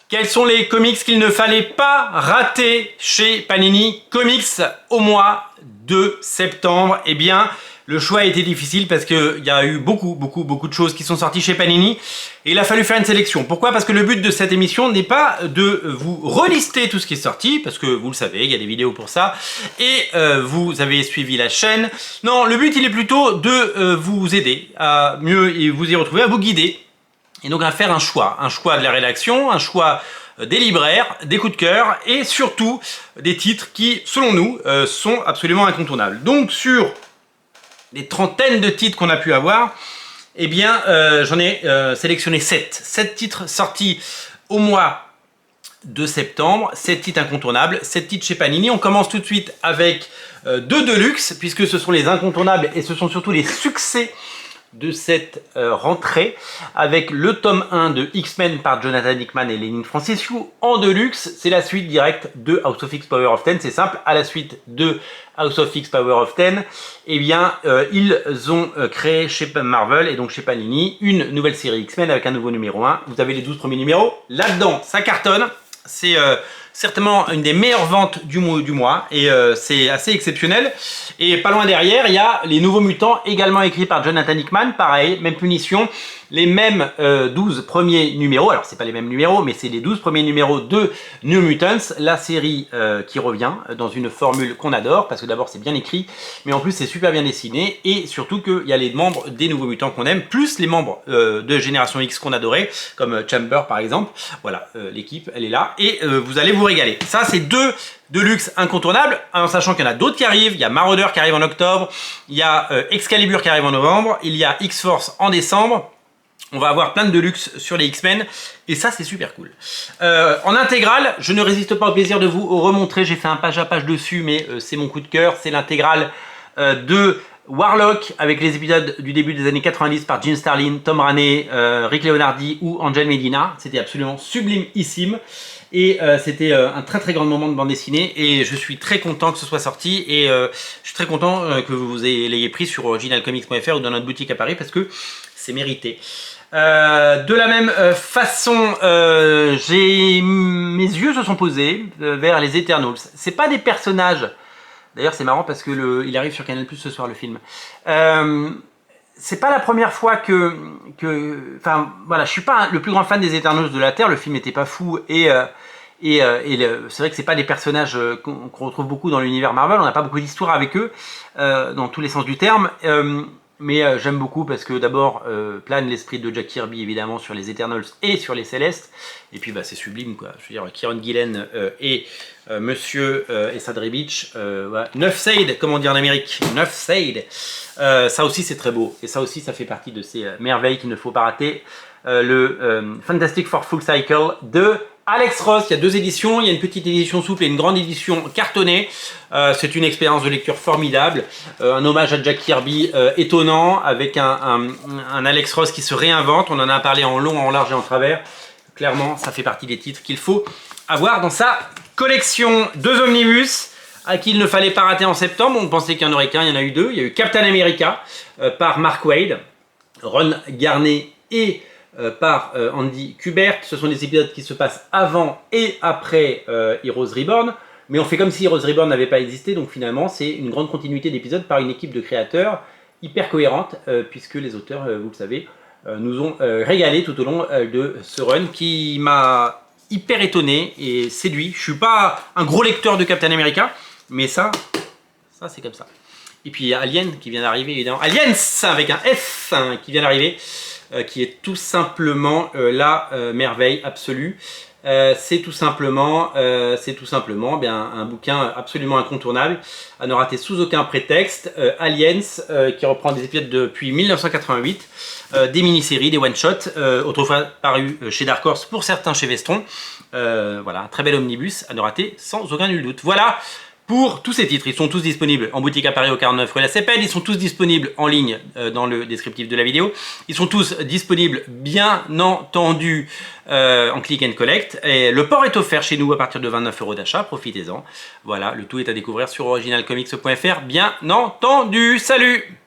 Quels sont les comics qu'il ne fallait pas rater chez Panini Comics au mois de septembre? Eh bien, le choix a été difficile parce qu'il y a eu beaucoup de choses qui sont sorties chez Panini et il a fallu faire une sélection. Pourquoi? Parce que le but de cette émission n'est pas de vous relister tout ce qui est sorti, parce que vous le savez, il y a des vidéos pour ça, et vous avez suivi la chaîne. Non, le but il est plutôt de vous aider à mieux vous y retrouver, à vous guider. Et donc à faire un choix de la rédaction, un choix des libraires, des coups de cœur et surtout des titres qui, selon nous, sont absolument incontournables. Donc sur les trentaines de titres qu'on a pu avoir, eh bien j'en ai sélectionné 7 titres sortis au mois de septembre, 7 titres incontournables, 7 titres chez Panini. On commence tout de suite avec 2 Deluxe, puisque ce sont les incontournables et ce sont surtout les succès de cette rentrée, avec le tome 1 de X-Men par Jonathan Hickman et Leinil Franciscu en Deluxe. C'est la suite directe de House of X Power of 10, c'est simple, à la suite de House of X Power of 10, eh bien ils ont créé chez Marvel et donc chez Panini une nouvelle série X-Men avec un nouveau numéro 1. Vous avez les 12 premiers numéros, là-dedans ça cartonne, c'est certainement une des meilleures ventes du mois et c'est assez exceptionnel. Et pas loin derrière, il y a les Nouveaux Mutants, également écrits par Jonathan Hickman, pareil, même punition, les mêmes 12 premiers numéros, alors c'est pas les mêmes numéros, mais c'est les 12 premiers numéros de New Mutants, la série qui revient dans une formule qu'on adore, parce que d'abord c'est bien écrit, mais en plus c'est super bien dessiné, et surtout qu'il y a les membres des Nouveaux Mutants qu'on aime, plus les membres de Génération X qu'on adorait, comme Chamber par exemple. Voilà, l'équipe elle est là, et vous allez vous régaler. Ça c'est 2 Deluxe incontournables, en sachant qu'il y en a d'autres qui arrivent. Il y a Marauder qui arrive en octobre, il y a Excalibur qui arrive en novembre, il y a X-Force en décembre. On va avoir plein de Deluxe sur les X-Men et ça c'est super cool. En intégrale, je ne résiste pas au plaisir de vous remontrer, j'ai fait un page à page dessus, mais c'est mon coup de cœur, c'est l'intégrale de Warlock avec les épisodes du début des années 90 par Jim Starlin, Tom Raney, Rick Leonardi ou Angel Medina. C'était absolument sublimissime. Et c'était un très grand moment de bande dessinée et je suis très content que ce soit sorti et je suis très content que vous l'ayez pris sur originalcomics.fr ou dans notre boutique à Paris parce que c'est mérité. De la même façon, mes yeux se sont posés vers les Eternals. C'est pas des personnages, d'ailleurs c'est marrant parce que il arrive sur Canal+ ce soir le film. C'est pas la première fois enfin voilà, je suis pas le plus grand fan des Eternals de la Terre, le film était pas fou et c'est vrai que c'est pas des personnages qu'on retrouve beaucoup dans l'univers Marvel, on n'a pas beaucoup d'histoire avec eux dans tous les sens du terme, mais j'aime beaucoup parce que d'abord plane l'esprit de Jack Kirby évidemment sur les Eternals et sur les Célestes, et puis bah c'est sublime quoi, je veux dire Kieron Gillen et Monsieur Esad Ribic, voilà. Neuf Seid comme on dit en Amérique, Neuf Seid. Ça aussi c'est très beau et ça aussi ça fait partie de ces merveilles qu'il ne faut pas rater. Le Fantastic Four Full Cycle de Alex Ross. Il y a 2 éditions, il y a une petite édition souple et une grande édition cartonnée. C'est une expérience de lecture formidable, un hommage à Jack Kirby étonnant avec un Alex Ross qui se réinvente. On en a parlé en long, en large et en travers. Clairement ça fait partie des titres qu'il faut avoir dans sa collection. 2 omnibus à qui il ne fallait pas rater en septembre. On pensait qu'il n'y en aurait qu'un, il y en a eu 2. Il y a eu Captain America par Mark Waid, Ron Garney et par Andy Kubert. Ce sont des épisodes qui se passent avant et après Heroes Reborn, mais on fait comme si Heroes Reborn n'avait pas existé, donc finalement c'est une grande continuité d'épisodes par une équipe de créateurs hyper cohérente, puisque les auteurs, vous le savez, nous ont régalé tout au long de ce run qui m'a hyper étonné et séduit. Je suis pas un gros lecteur de Captain America, mais ça c'est comme ça. Et puis il y a Alien qui vient d'arriver évidemment, Aliens avec un F qui vient d'arriver, qui est tout simplement la merveille absolue. C'est tout simplement bien un bouquin absolument incontournable à ne rater sous aucun prétexte. Aliens qui reprend des épisodes depuis 1988, des mini-séries, des one-shots, autrefois parus chez Dark Horse, pour certains chez Vestron. Voilà, un très bel omnibus à ne rater sans aucun nul doute. Voilà pour tous ces titres. Ils sont tous disponibles en boutique à Paris au 49 rue La Cépède. Ils sont tous disponibles en ligne dans le descriptif de la vidéo. Ils sont tous disponibles bien entendu en click and collect. Et le port est offert chez nous à partir de 29 € d'achat. Profitez-en. Voilà, le tout est à découvrir sur originalcomics.fr bien entendu. Salut!